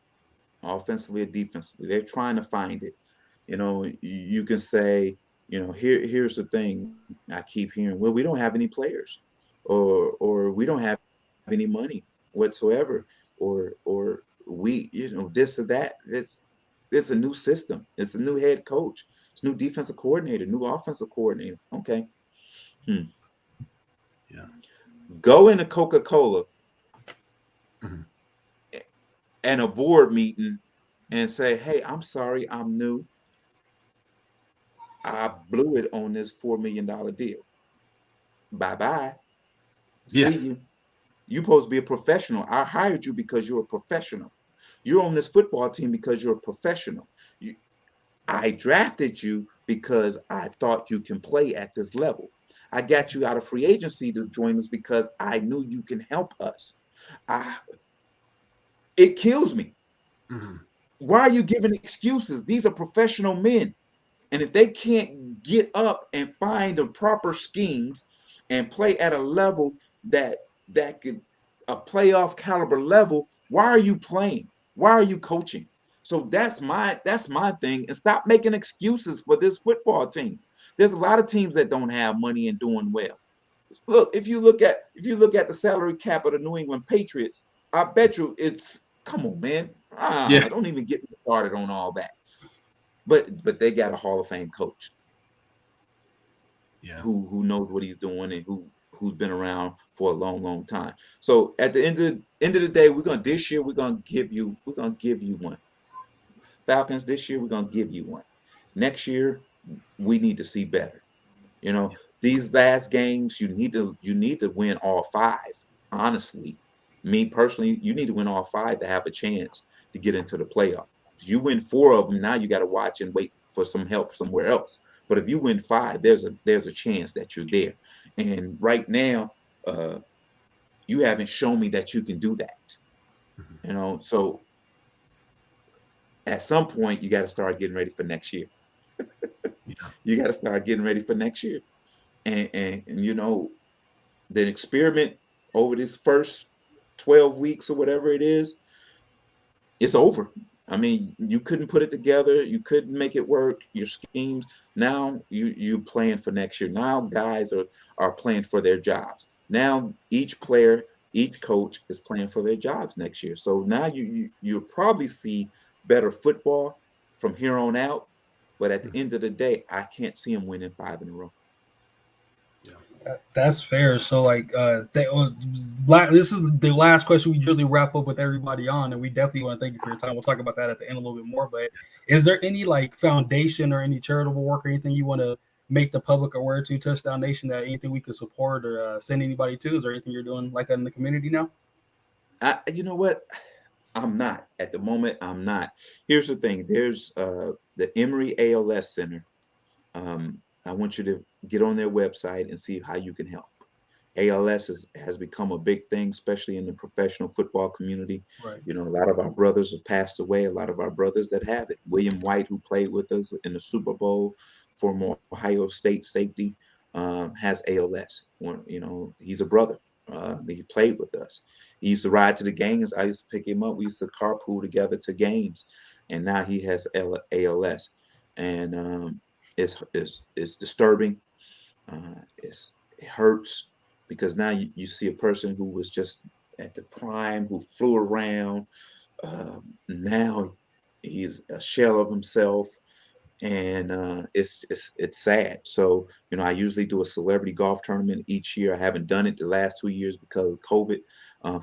offensively or defensively. They're trying to find it. You can say, here's the thing I keep hearing. Well, we don't have any players, or we don't have any money whatsoever, or we, this or that. It's a new system. It's a new head coach. It's new defensive coordinator, new offensive coordinator. Okay. yeah. Go into Coca-Cola Mhm. and a board meeting and say, hey, I'm sorry, I'm new. I blew it on this $4 million deal. Bye-bye. Yeah, See you. You're supposed to be a professional. I hired you because you're a professional. You're on this football team because you're a professional. I drafted you because I thought you can play at this level. I got you out of free agency to join us because I knew you can help us. It kills me. Mhm. Why are you giving excuses? These are professional men. And if they can't get up and find the proper schemes and play at a level that could a playoff caliber level, why are you playing? Why are you coaching? So that's my thing. And stop making excuses for this football team. There's a lot of teams that don't have money and doing well. Look, if you look at the salary cap of the New England Patriots, I bet you it's come on, man. Yeah. Don't even get me started on all that. But they got a Hall of Fame coach Yeah. who knows what he's doing and who's been around for a long, long time. So at the end of the day, we're gonna give you one. Falcons, this year we're gonna give you one. Next year, we need to see better. You know, these last games, you need to win all five. Honestly, me personally, you need to win all five to have a chance to get into the playoff. If you win four of them, now you got to watch and wait for some help somewhere else. But if you win five, there's a chance that you're there. And right now, you haven't shown me that you can do that. Mhm. You know, so at some point, you got to start getting ready for next year. Yeah. You got to start getting ready for next year. And you know, the experiment over this first 12 weeks or whatever it is, it's over. I mean, you couldn't put it together. You couldn't make it work. Your schemes. Now you playing for next year. Now guys are playing for their jobs. Now each player, each coach is playing for their jobs next year. So now you'll probably see better football from here on out. But at the Mhm. end of the day, I can't see them winning 5 in a row. That's fair. So, like, this is the last question we usually wrap up with everybody on, and we definitely want to thank you for your time. We'll talk about that at the end a little bit more. But is there any like foundation or any charitable work or anything you want to make the public aware to Touchdown Nation, that anything we could support or send anybody to? Is there anything you're doing like that in the community now? You know what? I'm not at the moment. I'm not. Here's the thing. There's the Emory ALS Center. I want you to get on their website and see how you can help. ALS has become a big thing, especially in the professional football community. Right. You know, a lot of our brothers have passed away. A lot of our brothers that have it. William White, who played with us in the Super Bowl, former Ohio State safety, has ALS. You know, he's a brother. He played with us. He used to ride to the games. I used to pick him up. We used to carpool together to games, and now he has ALS, and it's disturbing. It hurts because now you see a person who was just at the prime, who flew around. Now he's a shell of himself, and it's sad. So you know, I usually do a celebrity golf tournament each year. I haven't done it the last 2 years because of COVID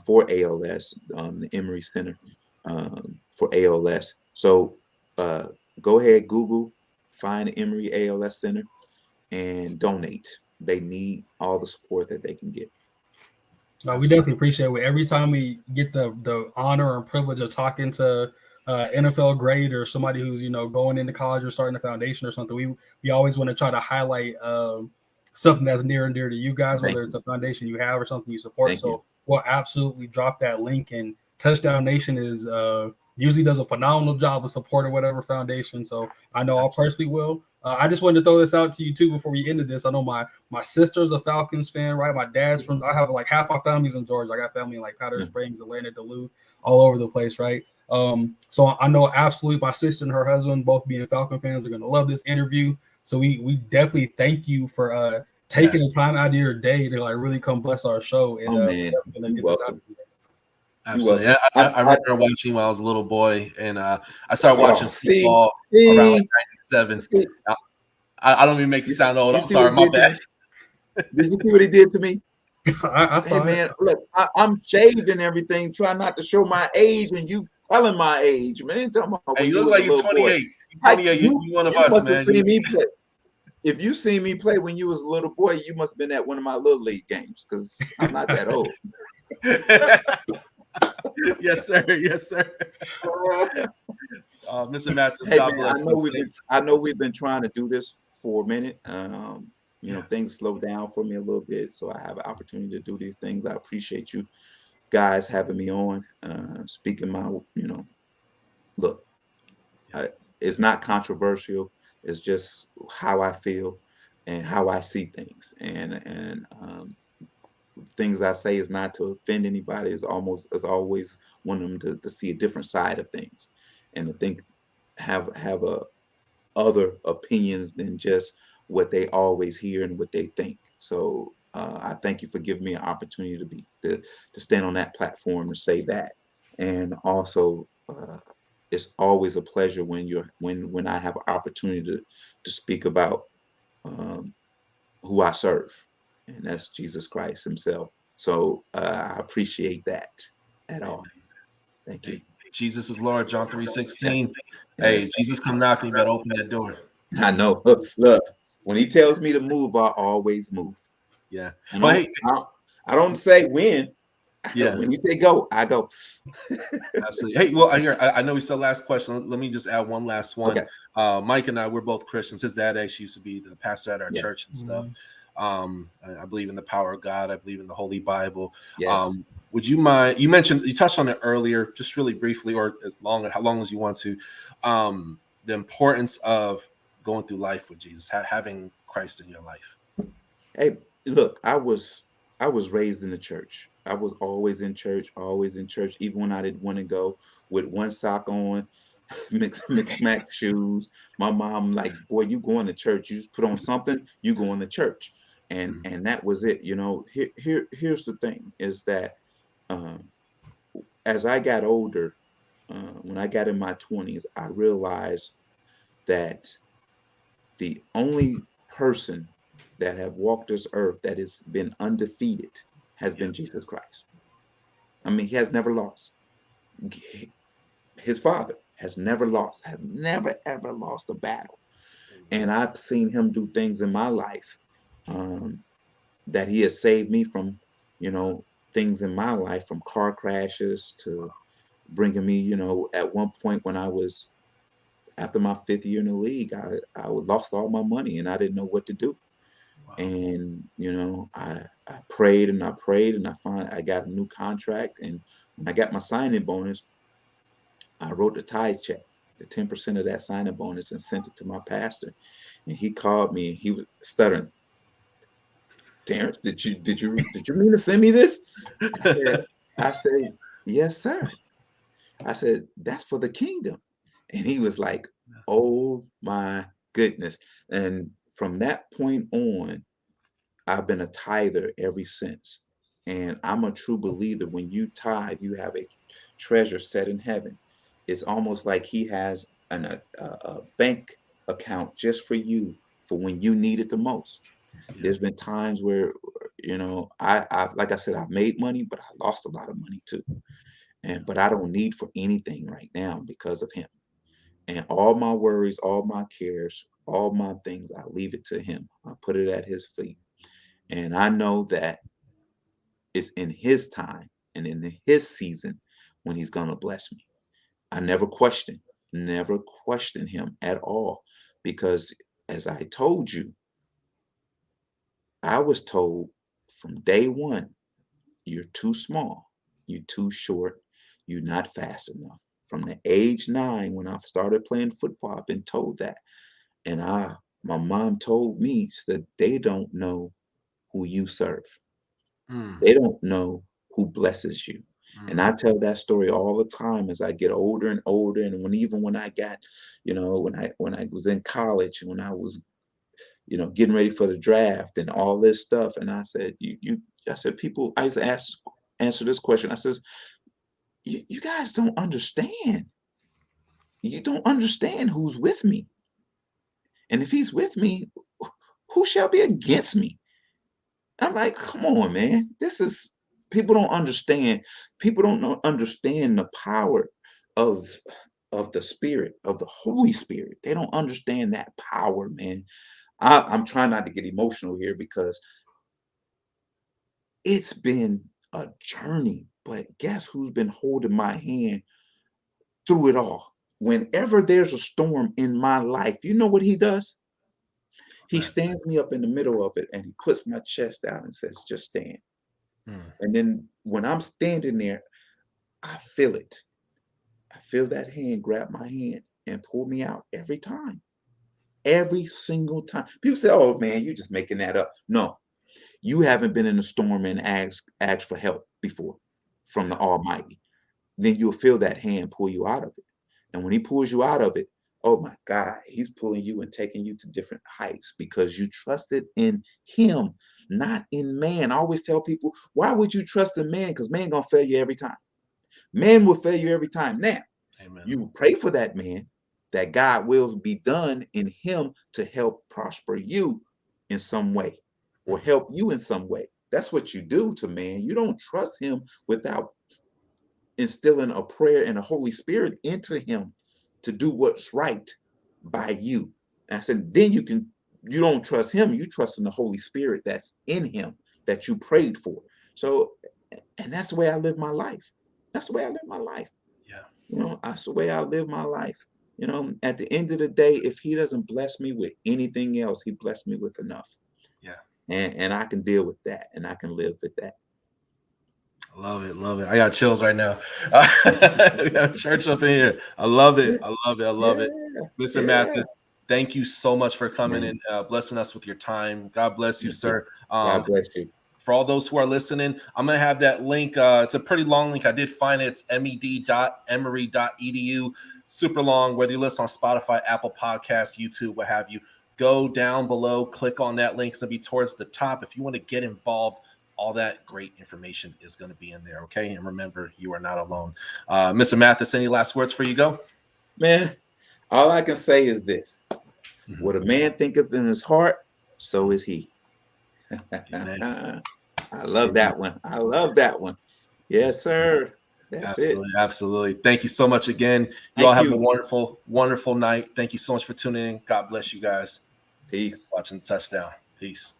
for ALS, the Emory Center for ALS. So go ahead, Google, find Emory ALS Center, and donate. They need all the support that they can get. No, we Absolutely. definitely appreciate it. Every time we get the honor and privilege of talking to NFL grade or somebody who's going into college or starting a foundation or something, we always want to try to highlight something that's near and dear to you guys, Thank whether it's you. a foundation you have or something you support. Thank you. So we'll absolutely drop that link. And Touchdown Nation is usually does a phenomenal job of supporting whatever foundation. So I know I personally will. I just wanted to throw this out to you too before we ended this. I know my sister's a Falcons fan, right? My dad's from. I have like half my family's in Georgia. I got family in like Powder Springs, Atlanta, Duluth, all over the place, right? So I know absolutely my sister and her husband, both being Falcon fans, are going to love this interview. So we definitely thank you for taking the time out of your day to like really come bless our show. And Oh we're man, definitely going to you're get this out. welcome. Absolutely. You're welcome. I remember watching when I was a little boy, and I started watching See, football around like 97. see, I don't even make you sound old. you I'm see what sorry, he my did to bad. me? Did you see what he did to me? I Hey saw man, it. look, I'm shaved and everything, trying not to show my age, and you telling my age, man. Talking about Hey, when you you look was a like you're little boy. 28. You're 28. You one of You us, must have man. seen me play. If you seen me play when you was a little boy, you must have been at one of my little league games because I'm not that old. Yes, sir. Yes, sir. Mr. Mathis, Hey God man, bless you. I know we've been trying to do this for a minute. You know, Yeah. things slow down for me a little bit, so I have an opportunity to do these things. I appreciate you guys having me on, speaking my, look, Yeah. I, it's not controversial. It's just how I feel and how I see things, and things I say is not to offend anybody. It's always want them to see a different side of things, and to think have a other opinions than just what they always hear and what they think. So I thank you for giving me an opportunity to stand on that platform and say that. And also, it's always a pleasure when I have an opportunity to speak about um, who I serve, and that's Jesus Christ Himself. So I appreciate that at all. Amen. Thank you. Hey, Jesus is Lord, John 3:16. Hey, Yes, Jesus come knocking, you better open that door. I know. Look, when He tells me to move, I always move. Yeah. I Well, don't, hey, I don't, I don't say when. yeah, When He say go, I go. absolutely. Hey, well, I know we said last question. Let me just add one last one. Okay. Mike and I, we're both Christians. His dad actually used to be the pastor at our Yeah. church and stuff. I believe in the power of God. I believe in the Holy Bible. Yes. Would you mind? You touched on it earlier, just really briefly, or how long as you want to. The importance of going through life with Jesus, having Christ in your life. Hey, look, I was raised in the church. I was always in church, even when I didn't want to go, with one sock on, mix smack shoes. My mom like, boy, you going to church? You just put on something, you going to church, and Mhm. and that was it. Here's the thing: is that um, as I got older, when I got in my 20s, I realized that the only person that have walked this earth that has been undefeated has Yeah. been Jesus Christ. I mean, He has never lost. His Father has never lost, have never ever lost a battle. Amen. And I've seen Him do things in my life um, that He has saved me from, things in my life, from car crashes to bringing me, at one point when I was after my 5th year in the league, I lost all my money and I didn't know what to do. Wow. And I prayed and I prayed and I got a new contract. And when I got my signing bonus, I wrote the tithe check, the 10% of that signing bonus, and sent it to my pastor. And he called me and he was stuttering. Terrence, did you mean to send me this? I said, I said, yes, sir. I said, that's for the kingdom. And he was like, oh my goodness. And from that point on, I've been a tither ever since. And I'm a true believer. When you tithe, you have a treasure set in heaven. It's almost like He has a bank account just for you for when you need it the most. Yeah. There's been times where, I like I said, I've made money, but I lost a lot of money too. But I don't need for anything right now because of Him. And all my worries, all my cares, all my things, I leave it to Him. I put it at His feet. And I know that it's in His time and in His season when He's going to bless me. I never question Him at all. Because as I told you, I was told from day one, you're too small, you're too short, you're not fast enough. From the age 9, when I started playing football, I've been told that. And my mom told me, said, they don't know who you serve. Mm, They don't know who blesses you. And mm. I tell that story all the time as I get older and older. And when I got, when I was in college, when I was, getting ready for the draft and all this stuff. And I said, I said, people, I used to answer this question. I says, you guys don't understand. You don't understand who's with me. And if He's with me, who shall be against me? I'm like, come on, man. People don't understand. People don't understand the power of the Spirit, of the Holy Spirit. They don't understand that power, man. I'm trying not to get emotional here because it's been a journey, but guess who's been holding my hand through it all? Whenever there's a storm in my life, you know what He does? He stands me up in the middle of it, and he puts my chest out and says, just stand. And then when I'm standing there, I feel it. I feel that hand grab my hand and pull me out every time. Every single time. People say, oh, man, you're just making that up. No, you haven't been in a storm and asked for help before from the Almighty. Then you'll feel that hand pull you out of it. And when he pulls you out of it, oh my God, he's pulling you and taking you to different heights because you trusted in him, not in man. I always tell people, why would you trust in man? Because man gonna fail you every time. Man will fail you every time. Now, Amen. You pray for that man, that God will be done in him to help prosper you in some way or help you in some way. That's what you do to man. You don't trust him without instilling a prayer and the Holy Spirit into him to do what's right by you. And I said, then you don't trust him, you trust in the Holy Spirit that's in him that you prayed for. So, and that's the way I live my life. That's the way I live my life. Yeah. That's the way I live my life. At the end of the day, if he doesn't bless me with anything else, he blessed me with enough. Yeah. And I can deal with that, and I can live with that. Love it. I got chills right now. We got church up in here. I love it. Mr. Mathis, thank you so much for coming and blessing us with your time. God bless you, sir. God bless you. For all those who are listening, I'm going to have that link. It's a pretty long link. I did find it. It's med.emory.edu. Super long, whether you listen on Spotify, Apple Podcasts, YouTube, what have you. Go down below, click on that link. It's going to be towards the top. If you want to get involved, all that great information is going to be in there, okay? And remember, you are not alone. Mr. Mathis, any last words before you go? Man, all I can say is this. What a man thinketh in his heart, so is he. I love that one. I love that one. Yes, sir. That's Absolutely. Thank you so much again. You all have a wonderful, wonderful night. Thank you so much for tuning in. God bless you guys. Peace. Watching the touchdown. Peace.